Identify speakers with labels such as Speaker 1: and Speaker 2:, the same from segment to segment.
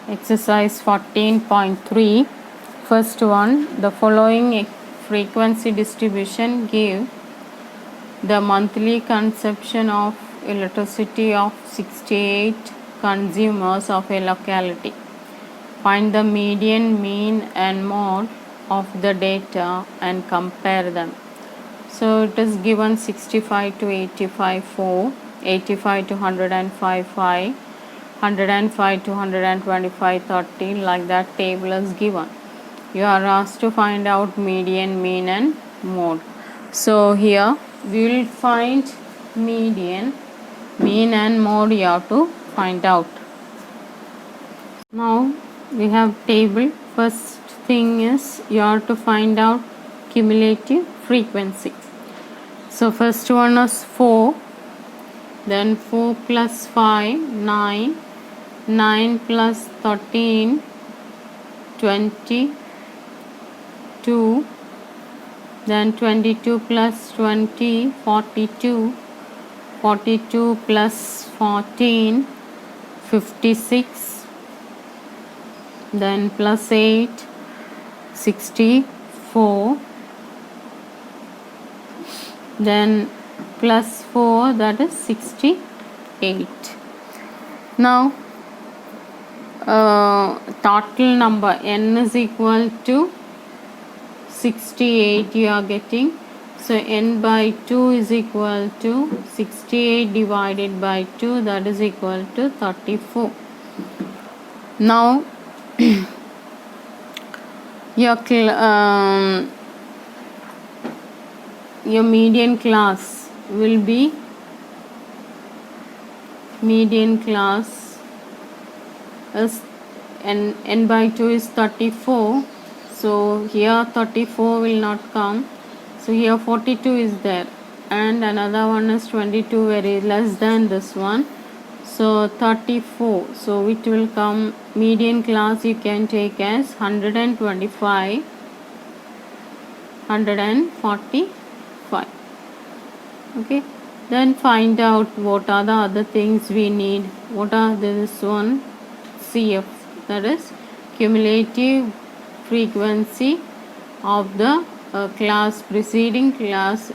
Speaker 1: Exercise 14.3. First one, the following frequency distribution give the monthly consumption of electricity of 68 consumers of a locality. Find the median, mean and mode of the data and compare them. So it is given 65 to 85 4, 85 to 105 5, 105 to 125 13, like that table is given. You are asked to find out median, mean and mode. So here we will find median, mean and mode you have to find out. Now we have table. First thing is you have to find out cumulative frequency. So first one is 4, then 4 plus 5, 9, 9 plus 13, 22, then 22 plus 20, 42, 42 plus 14, 56, then plus 8, 64, then plus 4, that is 68. Now total number n is equal to 68 you are getting. So n by 2 is equal to 68 divided by 2, that is equal to 34. Now your median class will be, median class is n by 2 is 34. So here 34 will not come. So here 42 is there, and another one is 22, very less than this one. So 34. So it will come, median class you can take as 125, 145. Okay. Then find out what are the other things we need. What are this one? CF, that is cumulative frequency of the class, preceding class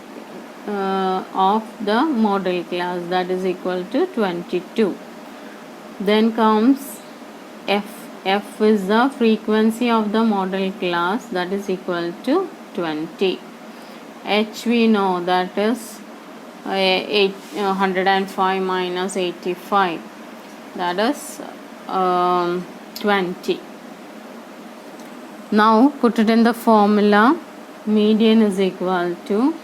Speaker 1: of the model class, that is equal to 22. Then comes F. F is the frequency of the model class, that is equal to 20. H we know, that is 105 minus 85, that is 20. Now put it in the formula. Median is equal to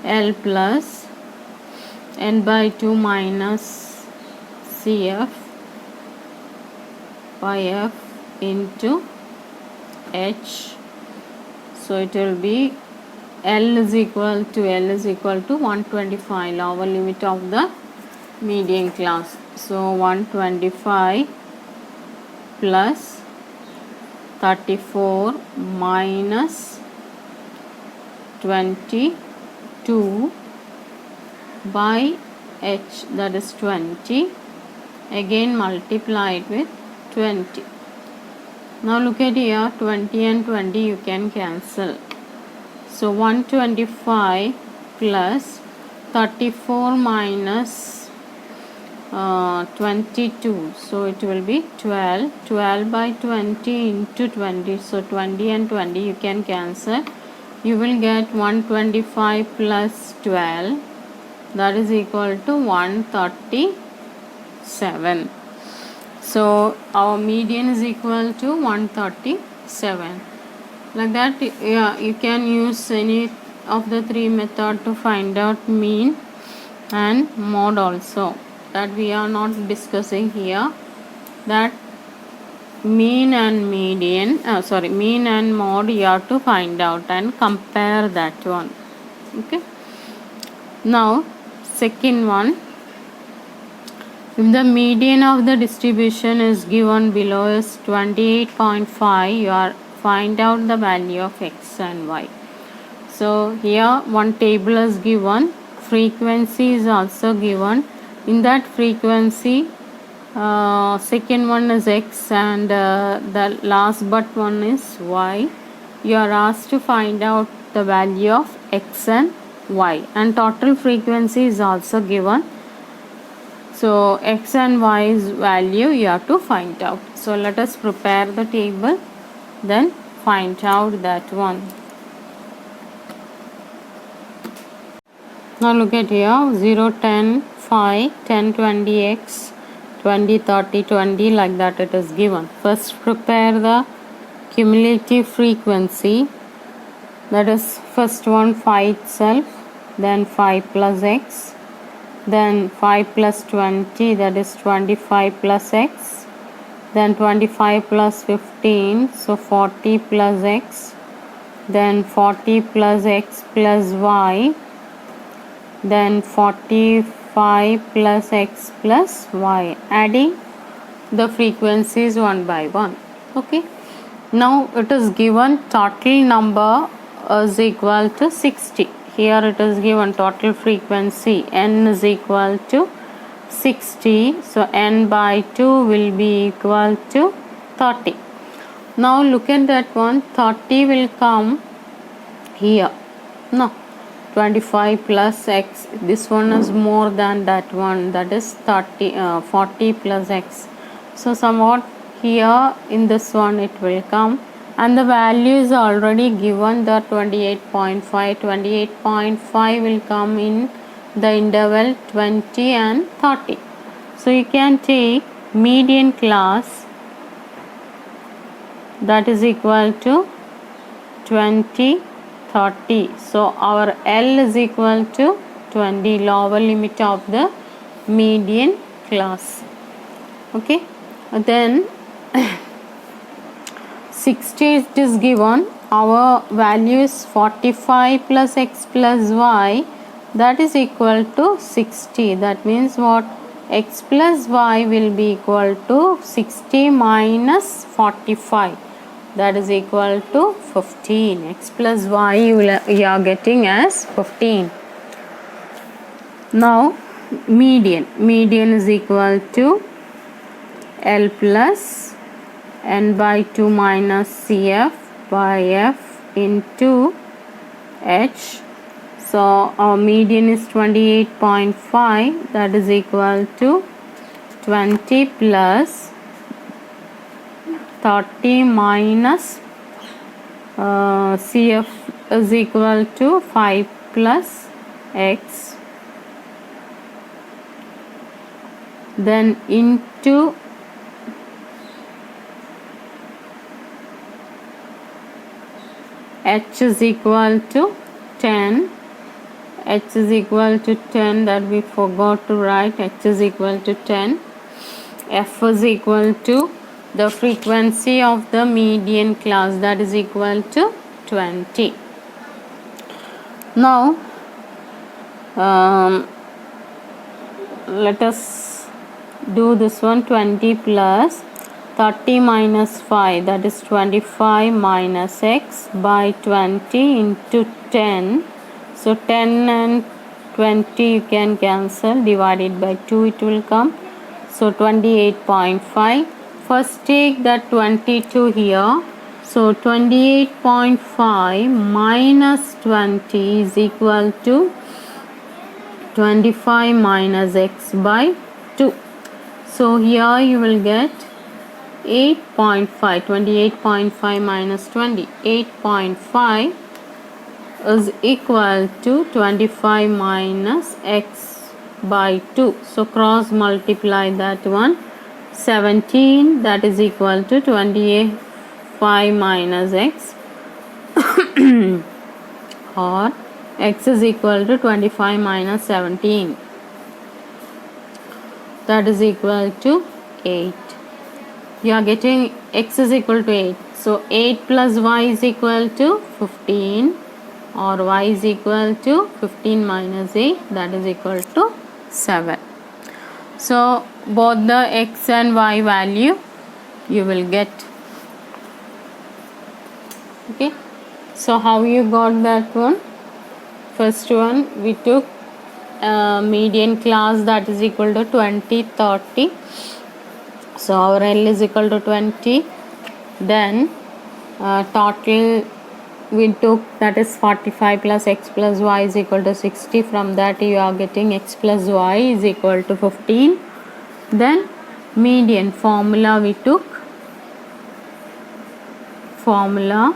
Speaker 1: L plus n by 2 minus CF by F into H. So it will be L is equal to 125, lower limit of the median class. So 125 plus 34 minus 22 by H, that is 20. Again multiply it with 20. Now look at here, 20 and 20 you can cancel. So 125 plus 34 minus 22, so it will be 12. 12 by 20 into 20, so 20 and 20 you can cancel. You will get 125 plus 12, that is equal to 137. So our median is equal to 137. Like that, you can use any of the three methods to find out mean and mode also, that we are not discussing here. That mean and median, mean and mode you have to find out and compare that one. Okay. Now second one, if the median of the distribution is given below is 28.5, you are find out the value of x and y. So here one table is given, frequency is also given. In that frequency second one is x, and the last but one is y. You are asked to find out the value of x and y, and total frequency is also given. So x and y's value you have to find out. So let us prepare the table, then find out that one. Now look at here, 0, 10, 5, 10, 20 x, 20, 30, 20, like that it is given. First prepare the cumulative frequency, that is first one 5 itself, then 5 plus x, then 5 plus 20, that is 25 plus x, then 25 plus 15, so 40 plus x, then 40 plus x plus y, then 45 plus x plus y, adding the frequencies one by one. Okay, now it is given total number is equal to 60. Here it is given total frequency n is equal to 60, so n by 2 will be equal to 30. Now look at that one, 30 will come here. No, 25 plus x, this one is more than that one, that is 40 plus x. So somewhat here in this one it will come, and the value is already given, the 28.5. 28.5 will come in the interval 20 and 30. So you can take median class, that is equal to 20, 30. So our L is equal to 20, lower limit of the median class. Okay, then 60 it is given, our value is 45 plus x plus y, that is equal to 60. That means what, x plus y will be equal to 60 minus 45, that is equal to 15. X plus y you are getting as 15. Now median is equal to L plus n by 2 minus Cf by f into h. So our median is 28.5, that is equal to 20 plus 30 minus Cf is equal to 5 plus x, then into h is equal to 10. H is equal to 10, that we forgot to write, h is equal to 10. F is equal to the frequency of the median class, that is equal to 20. Now let us do this one, 20 plus 30 minus 5, that is 25 minus x by 20 into 10. So 10 and 20 you can cancel, divided by 2 it will come, so 28.5. First take that 22 here, so 28.5 minus 20 is equal to 25 minus x by 2. So here you will get 8.5. 28.5 minus 20, 8.5 is equal to 25 minus x by 2. So cross multiply that one, 17, that is equal to 25 minus x or x is equal to 25 minus 17, that is equal to 8. You are getting x is equal to 8. So 8 plus y is equal to 15, or y is equal to 15 minus 8, that is equal to 7. So both the x and y value you will get. Okay, so how you got that one? First one, we took median class, that is equal to 20, 30. So our L is equal to 20. Then total we took, that is 45 plus x plus y is equal to 60. From that you are getting x plus y is equal to 15. Then median formula we took, formula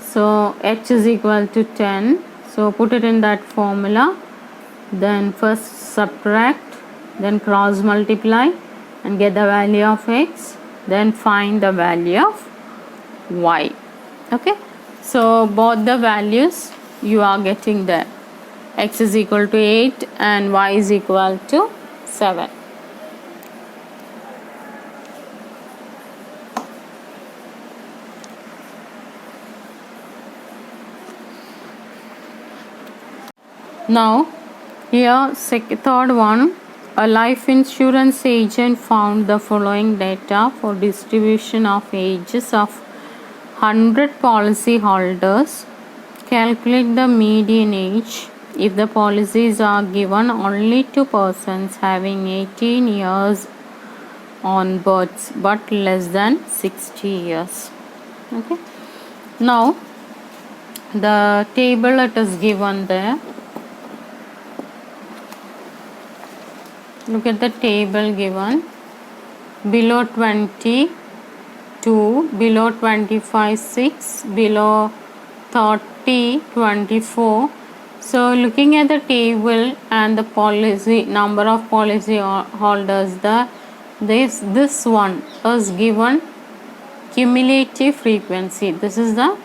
Speaker 1: so h is equal to 10. So put it in that formula, then first subtract, then cross multiply and get the value of x, then find the value of y. Okay, so both the values you are getting there. X is equal to 8 and y is equal to 7. Now here third one, a life insurance agent found the following data for distribution of ages of 100 policy holders. Calculate the median age if the policies are given only to persons having 18 years onwards but less than 60 years. Okay, now the table that is given there, look at the table given. Below 20 2, below 25 6, below 30 24. So looking at the table and the policy number of policy holders, this one is given cumulative frequency. This is the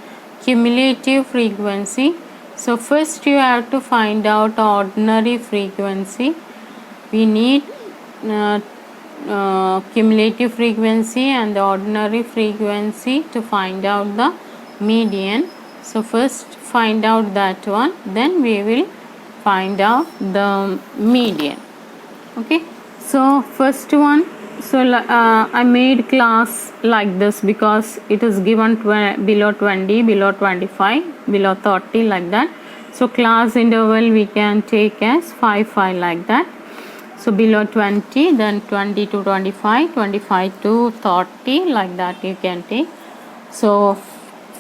Speaker 1: cumulative frequency. So first you have to find out ordinary frequency. We need cumulative frequency and the ordinary frequency to find out the median. So first find out that one, then we will find out the median. Okay, so first one, so I made class like this because it is given below 20, below 25, below 30, like that. So class interval we can take as 5 5 like that. So below 20, then 20 to 25, 25 to 30, like that you can take. So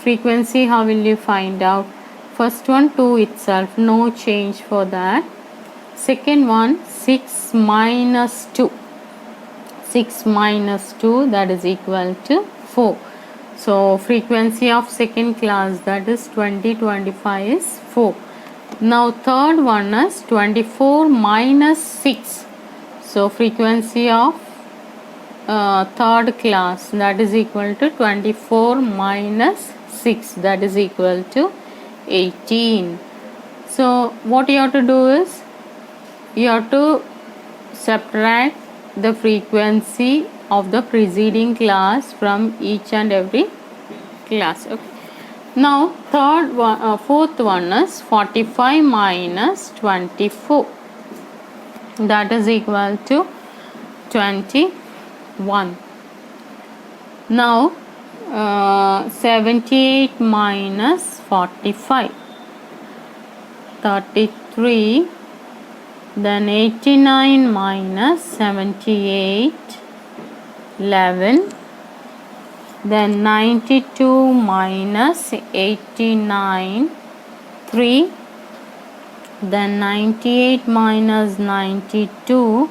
Speaker 1: frequency, how will you find out? First one 2 itself, no change for that. Second one 6 minus 2. 6 minus 2, that is equal to 4. So frequency of second class, that is 20 25 is 4. Now third one is 24 minus 6. So frequency of third class, that is equal to 24 minus 6, that is equal to 18. So what you have to do is, you have to subtract the frequency of the preceding class from each and every class. Okay. Now fourth one is 45 minus 24, that is equal to 21. Now 78 minus 45, 33. Then 89 minus 78, 11. Then 92 minus 89, 3. Then 98 minus 92,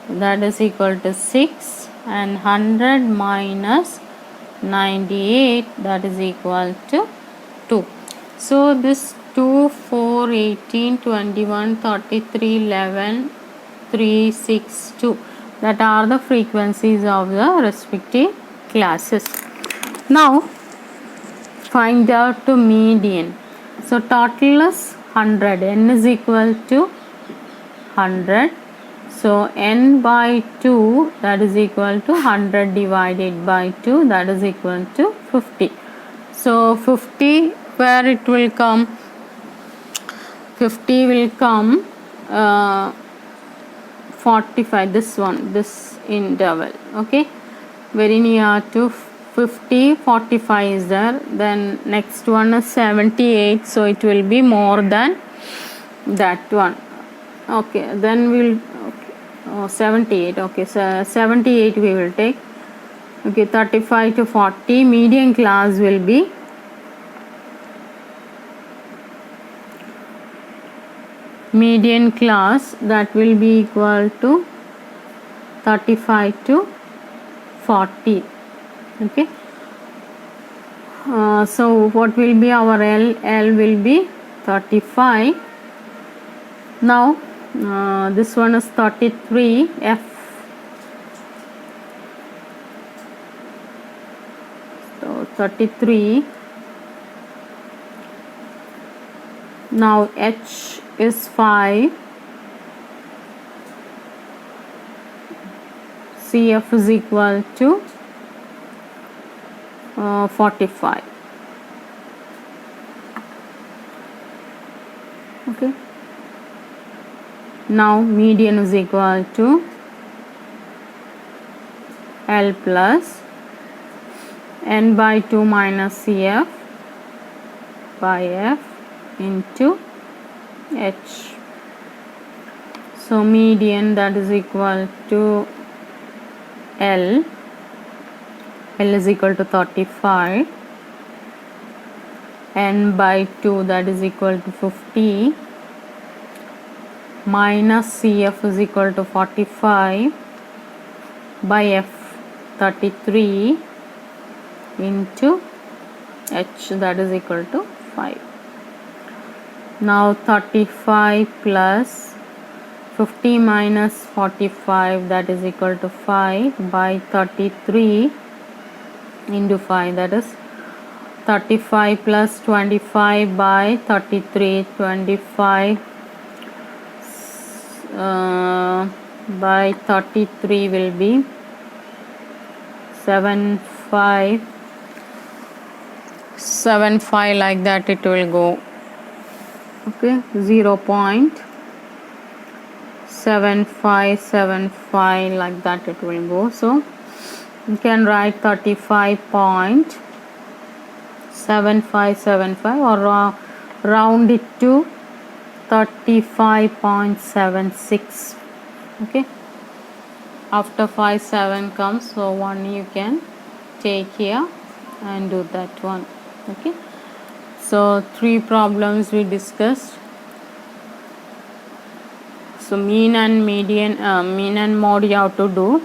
Speaker 1: that is equal to 6. And 100 minus 98, that is equal to 2. So this 2, 4, 18, 21, 33, 11, 3, 6, 2, that are the frequencies of the respective classes. Now find out the median. So total is 100, n is equal to 100. So n by 2, that is equal to 100 divided by 2, that is equal to 50. So 50, where it will come? 50 will come 45, this one, this interval. Okay, very near to 50, 45 is there. Then next one is 78, so it will be more than that one. Okay, then we'll, okay, 78, okay, so 78 we will take. Okay, 35 to 40, median class will be that will be equal to 35 to 40. Okay, so what will be our L? L will be 35. Now this one is 33, F. So 33. Now H is 5. CF is equal to 45. Okay. Now median is equal to L plus N by 2 minus CF by F into H. So median, that is equal to L is equal to 35, N by 2, that is equal to 50, minus CF is equal to 45 by F 33 into H, that is equal to 5. Now 35 plus 50 minus 45, that is equal to 5 by 33 into 5, that is 35 plus 25 by 33, 25 by 33 will be 75, like that it will go. Okay, 0.7575 like that it will go. So you can write 35.7575 or round it to 35.76. okay, after 7 comes, so 1 you can take here and do that one. Okay, so 3 problems we discussed. So mean and median, mean and mode you have to do.